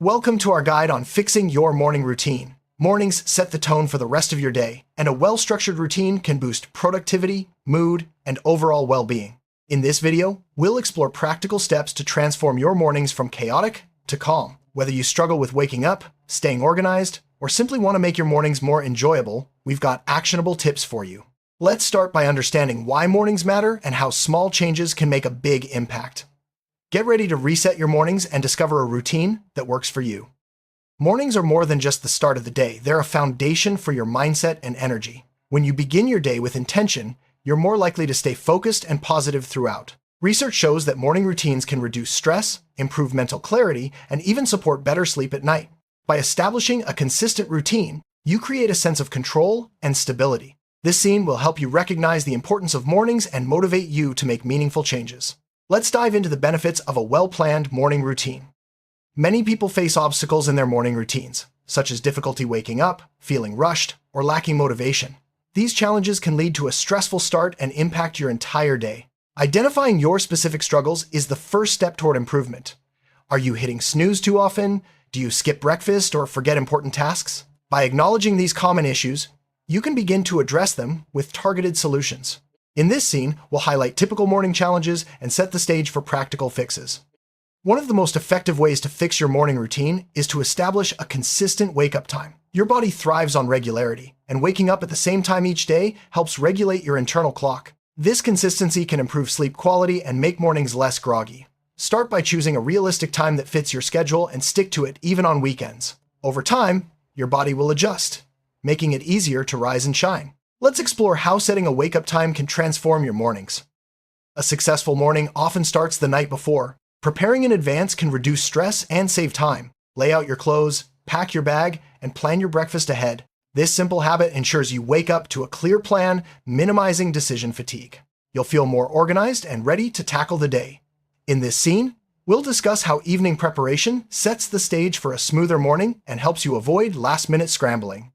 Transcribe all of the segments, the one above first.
Welcome to our guide on fixing your morning routine. Mornings set the tone for the rest of your day, and a well-structured routine can boost productivity, mood, and overall well-being. In this video, we'll explore practical steps to transform your mornings from chaotic to calm. Whether you struggle with waking up, staying organized, or simply want to make your mornings more enjoyable, we've got actionable tips for you. Let's start by understanding why mornings matter and how small changes can make a big impact. Get ready to reset your mornings and discover a routine that works for you. Mornings are more than just the start of the day. They're a foundation for your mindset and energy. When you begin your day with intention, you're more likely to stay focused and positive throughout. Research shows that morning routines can reduce stress, improve mental clarity, and even support better sleep at night. By establishing a consistent routine, you create a sense of control and stability. This scene will help you recognize the importance of mornings and motivate you to make meaningful changes. Let's dive into the benefits of a well-planned morning routine. Many people face obstacles in their morning routines, such as difficulty waking up, feeling rushed, or lacking motivation. These challenges can lead to a stressful start and impact your entire day. Identifying your specific struggles is the first step toward improvement. Are you hitting snooze too often? Do you skip breakfast or forget important tasks? By acknowledging these common issues, you can begin to address them with targeted solutions. In this scene, we'll highlight typical morning challenges and set the stage for practical fixes. One of the most effective ways to fix your morning routine is to establish a consistent wake-up time. Your body thrives on regularity, and waking up at the same time each day helps regulate your internal clock. This consistency can improve sleep quality and make mornings less groggy. Start by choosing a realistic time that fits your schedule and stick to it even on weekends. Over time, your body will adjust, making it easier to rise and shine. Let's explore how setting a wake-up time can transform your mornings. A successful morning often starts the night before. Preparing in advance can reduce stress and save time. Lay out your clothes, pack your bag, and plan your breakfast ahead. This simple habit ensures you wake up to a clear plan, minimizing decision fatigue. You'll feel more organized and ready to tackle the day. In this scene, we'll discuss how evening preparation sets the stage for a smoother morning and helps you avoid last-minute scrambling.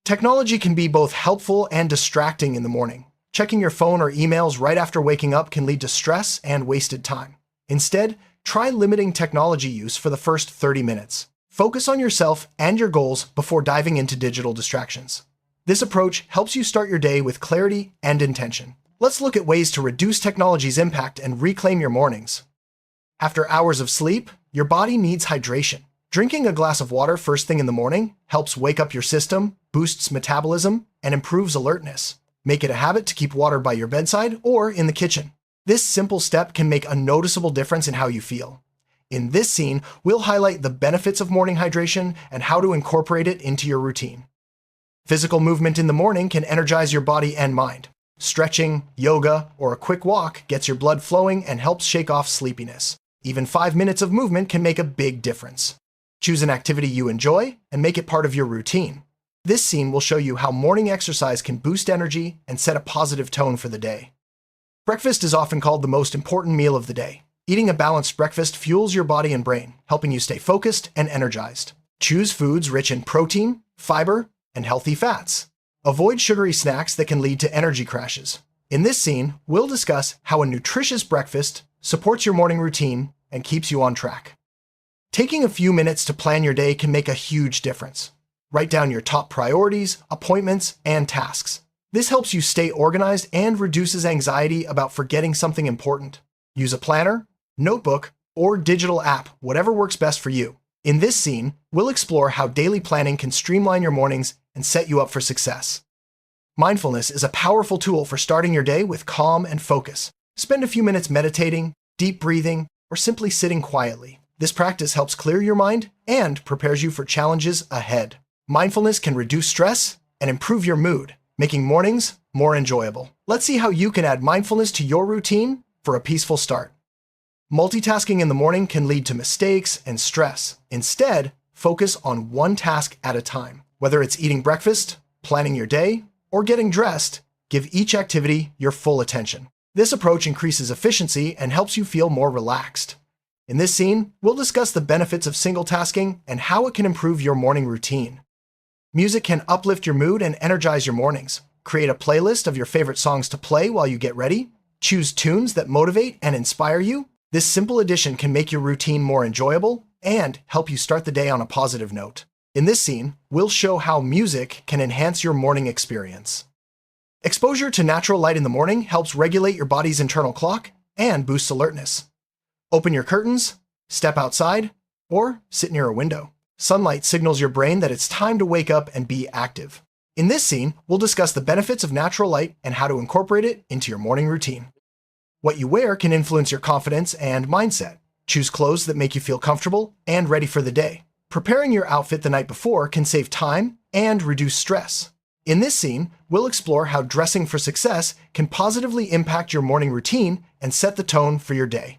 Technology can be both helpful and distracting in the morning. Checking your phone or emails right after waking up can lead to stress and wasted time. Instead, try limiting technology use for the first 30 minutes. Focus on yourself and your goals before diving into digital distractions. This approach helps you start your day with clarity and intention. Let's look at ways to reduce technology's impact and reclaim your mornings. After hours of sleep, your body needs hydration. Drinking a glass of water first thing in the morning helps wake up your system, boosts metabolism, and improves alertness. Make it a habit to keep water by your bedside or in the kitchen. This simple step can make a noticeable difference in how you feel. In this scene, we'll highlight the benefits of morning hydration and how to incorporate it into your routine. Physical movement in the morning can energize your body and mind. Stretching, yoga, or a quick walk gets your blood flowing and helps shake off sleepiness. Even 5 minutes of movement can make a big difference. Choose an activity you enjoy and make it part of your routine. This scene will show you how morning exercise can boost energy and set a positive tone for the day. Breakfast is often called the most important meal of the day. Eating a balanced breakfast fuels your body and brain, helping you stay focused and energized. Choose foods rich in protein, fiber, and healthy fats. Avoid sugary snacks that can lead to energy crashes. In this scene, we'll discuss how a nutritious breakfast supports your morning routine and keeps you on track. Taking a few minutes to plan your day can make a huge difference. Write down your top priorities, appointments, and tasks. This helps you stay organized and reduces anxiety about forgetting something important. Use a planner, notebook, or digital app, whatever works best for you. In this scene, we'll explore how daily planning can streamline your mornings and set you up for success. Mindfulness is a powerful tool for starting your day with calm and focus. Spend a few minutes meditating, deep breathing, or simply sitting quietly. This practice helps clear your mind and prepares you for challenges ahead. Mindfulness can reduce stress and improve your mood, making mornings more enjoyable. Let's see how you can add mindfulness to your routine for a peaceful start. Multitasking in the morning can lead to mistakes and stress. Instead, focus on one task at a time. Whether it's eating breakfast, planning your day, or getting dressed, give each activity your full attention. This approach increases efficiency and helps you feel more relaxed. In this scene, we'll discuss the benefits of single tasking and how it can improve your morning routine. Music can uplift your mood and energize your mornings. Create a playlist of your favorite songs to play while you get ready. Choose tunes that motivate and inspire you. This simple addition can make your routine more enjoyable and help you start the day on a positive note. In this scene, we'll show how music can enhance your morning experience. Exposure to natural light in the morning helps regulate your body's internal clock and boosts alertness. Open your curtains, step outside, or sit near a window. Sunlight signals your brain that it's time to wake up and be active. In this scene, we'll discuss the benefits of natural light and how to incorporate it into your morning routine. What you wear can influence your confidence and mindset. Choose clothes that make you feel comfortable and ready for the day. Preparing your outfit the night before can save time and reduce stress. In this scene, we'll explore how dressing for success can positively impact your morning routine and set the tone for your day.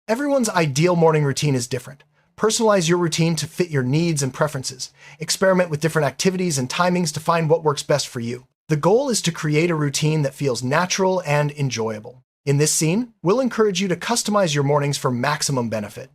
Everyone's ideal morning routine is different. Personalize your routine to fit your needs and preferences. Experiment with different activities and timings to find what works best for you. The goal is to create a routine that feels natural and enjoyable. In this scene, we'll encourage you to customize your mornings for maximum benefit.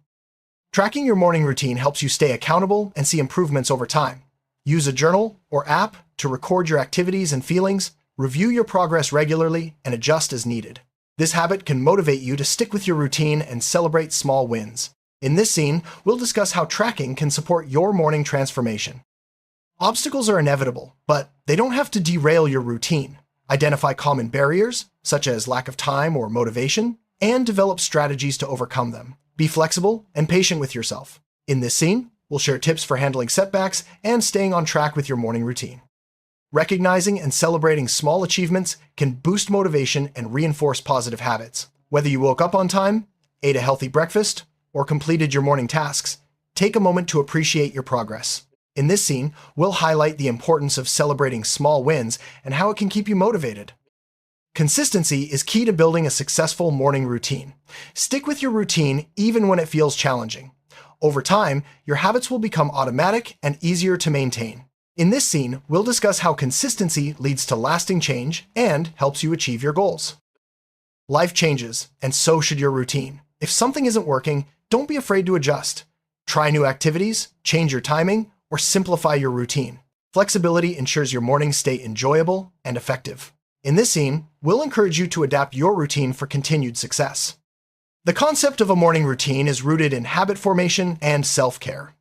Tracking your morning routine helps you stay accountable and see improvements over time. Use a journal or app to record your activities and feelings, review your progress regularly, and adjust as needed. This habit can motivate you to stick with your routine and celebrate small wins. In this scene, we'll discuss how tracking can support your morning transformation. Obstacles are inevitable, but they don't have to derail your routine. Identify common barriers, such as lack of time or motivation, and develop strategies to overcome them. Be flexible and patient with yourself. In this scene, we'll share tips for handling setbacks and staying on track with your morning routine. Recognizing and celebrating small achievements can boost motivation and reinforce positive habits. Whether you woke up on time, ate a healthy breakfast, or completed your morning tasks, take a moment to appreciate your progress. In this scene, we'll highlight the importance of celebrating small wins and how it can keep you motivated. Consistency is key to building a successful morning routine. Stick with your routine even when it feels challenging. Over time, your habits will become automatic and easier to maintain. In this scene, we'll discuss how consistency leads to lasting change and helps you achieve your goals. Life changes, and so should your routine. If something isn't working, don't be afraid to adjust. Try new activities, change your timing, or simplify your routine. Flexibility ensures your mornings stay enjoyable and effective. In this scene, we'll encourage you to adapt your routine for continued success. The concept of a morning routine is rooted in habit formation and self-care.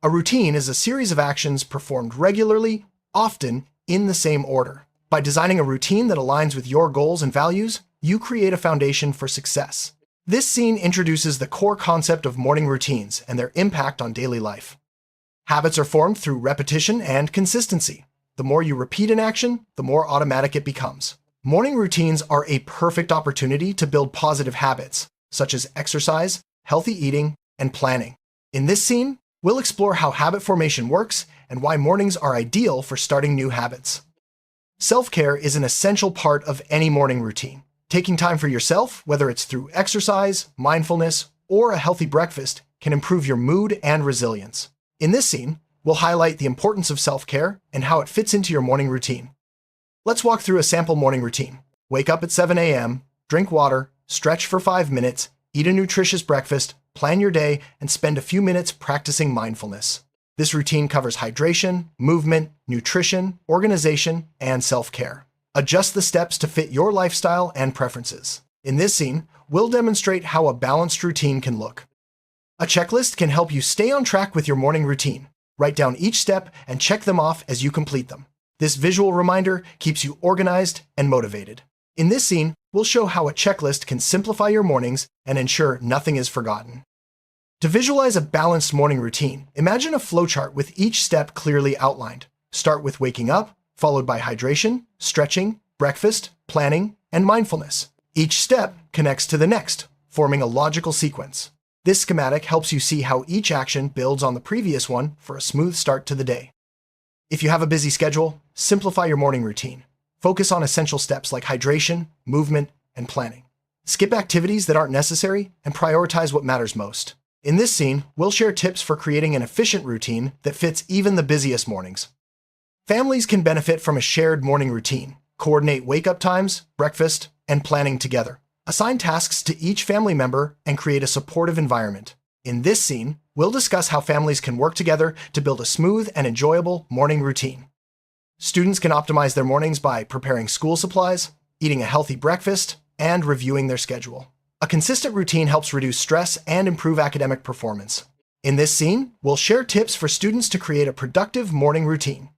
A routine is a series of actions performed regularly, often in the same order. By designing a routine that aligns with your goals and values, you create a foundation for success. This scene introduces the core concept of morning routines and their impact on daily life. Habits are formed through repetition and consistency. The more you repeat an action, the more automatic it becomes. Morning routines are a perfect opportunity to build positive habits, such as exercise, healthy eating, and planning. In this scene, we'll explore how habit formation works and why mornings are ideal for starting new habits. Self-care is an essential part of any morning routine. Taking time for yourself, whether it's through exercise, mindfulness, or a healthy breakfast, can improve your mood and resilience. In this scene, we'll highlight the importance of self-care and how it fits into your morning routine. Let's walk through a sample morning routine. Wake up at 7 a.m., drink water, stretch for 5 minutes, eat a nutritious breakfast, plan your day, and spend a few minutes practicing mindfulness. This routine covers hydration, movement, nutrition, organization, and self-care. Adjust the steps to fit your lifestyle and preferences. In this scene, we'll demonstrate how a balanced routine can look. A checklist can help you stay on track with your morning routine. Write down each step and check them off as you complete them. This visual reminder keeps you organized and motivated. In this scene, we'll show how a checklist can simplify your mornings and ensure nothing is forgotten. To visualize a balanced morning routine, imagine a flowchart with each step clearly outlined. Start with waking up, followed by hydration, stretching, breakfast, planning, and mindfulness. Each step connects to the next, forming a logical sequence. This schematic helps you see how each action builds on the previous one for a smooth start to the day. If you have a busy schedule, simplify your morning routine. Focus on essential steps like hydration, movement, and planning. Skip activities that aren't necessary and prioritize what matters most. In this scene, we'll share tips for creating an efficient routine that fits even the busiest mornings. Families can benefit from a shared morning routine. Coordinate wake-up times, breakfast, and planning together. Assign tasks to each family member and create a supportive environment. In this scene, we'll discuss how families can work together to build a smooth and enjoyable morning routine. Students can optimize their mornings by preparing school supplies, eating a healthy breakfast, and reviewing their schedule. A consistent routine helps reduce stress and improve academic performance. In this scene, we'll share tips for students to create a productive morning routine.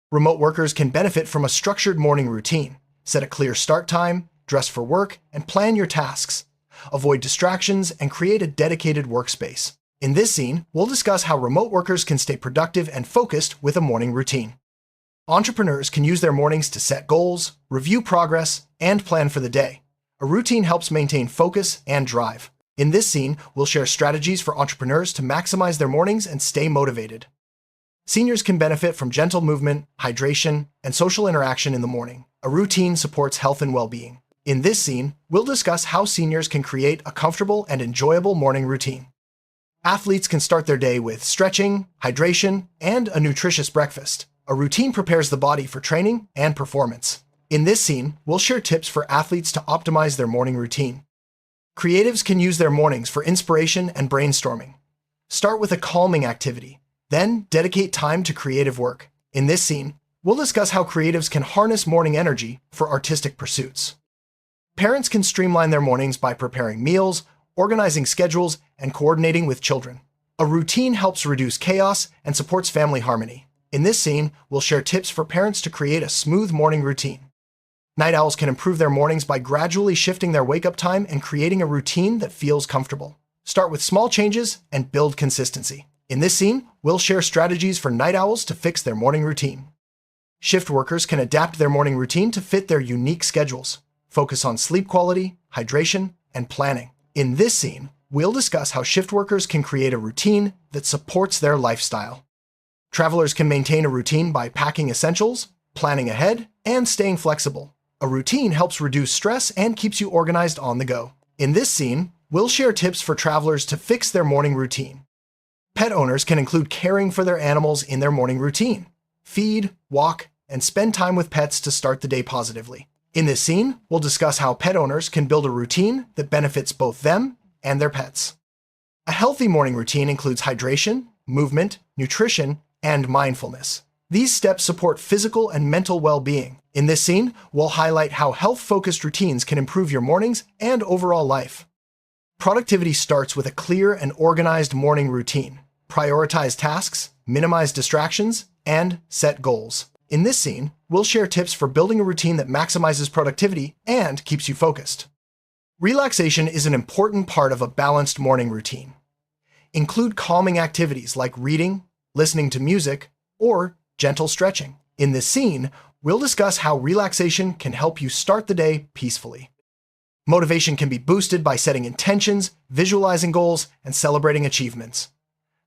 Remote workers can benefit from a structured morning routine. Set a clear start time, dress for work, and plan your tasks. Avoid distractions and create a dedicated workspace. In this scene, we'll discuss how remote workers can stay productive and focused with a morning routine. Entrepreneurs can use their mornings to set goals, review progress, and plan for the day. A routine helps maintain focus and drive. In this scene, we'll share strategies for entrepreneurs to maximize their mornings and stay motivated. Seniors can benefit from gentle movement, hydration, and social interaction in the morning. A routine supports health and well-being. In this scene, we'll discuss how seniors can create a comfortable and enjoyable morning routine. Athletes can start their day with stretching, hydration, and a nutritious breakfast. A routine prepares the body for training and performance. In this scene, we'll share tips for athletes to optimize their morning routine. Creatives can use their mornings for inspiration and brainstorming. Start with a calming activity, then dedicate time to creative work. In this scene, we'll discuss how creatives can harness morning energy for artistic pursuits. Parents can streamline their mornings by preparing meals, organizing schedules, and coordinating with children. A routine helps reduce chaos and supports family harmony. In this scene, we'll share tips for parents to create a smooth morning routine. Night owls can improve their mornings by gradually shifting their wake-up time and creating a routine that feels comfortable. Start with small changes and build consistency. In this scene, we'll share strategies for night owls to fix their morning routine. Shift workers can adapt their morning routine to fit their unique schedules. Focus on sleep quality, hydration, and planning. In this scene, we'll discuss how shift workers can create a routine that supports their lifestyle. Travelers can maintain a routine by packing essentials, planning ahead, and staying flexible. A routine helps reduce stress and keeps you organized on the go. In this scene, we'll share tips for travelers to fix their morning routine. Pet owners can include caring for their animals in their morning routine. Feed, walk, and spend time with pets to start the day positively. In this scene, we'll discuss how pet owners can build a routine that benefits both them and their pets. A healthy morning routine includes hydration, movement, nutrition, and mindfulness. These steps support physical and mental well-being. In this scene, we'll highlight how health-focused routines can improve your mornings and overall life. Productivity starts with a clear and organized morning routine. Prioritize tasks, minimize distractions, and set goals. In this scene, we'll share tips for building a routine that maximizes productivity and keeps you focused. Relaxation is an important part of a balanced morning routine. Include calming activities like reading, listening to music, or gentle stretching. In this scene, we'll discuss how relaxation can help you start the day peacefully. Motivation can be boosted by setting intentions, visualizing goals, and celebrating achievements.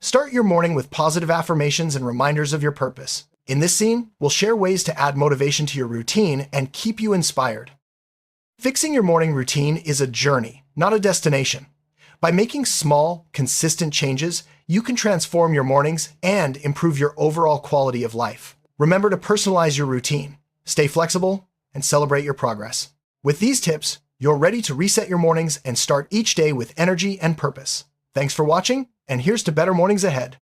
Start your morning with positive affirmations and reminders of your purpose. In this scene, we'll share ways to add motivation to your routine and keep you inspired. Fixing your morning routine is a journey, not a destination. By making small, consistent changes, you can transform your mornings and improve your overall quality of life. Remember to personalize your routine, stay flexible, and celebrate your progress. With these tips, you're ready to reset your mornings and start each day with energy and purpose. Thanks for watching, and here's to better mornings ahead.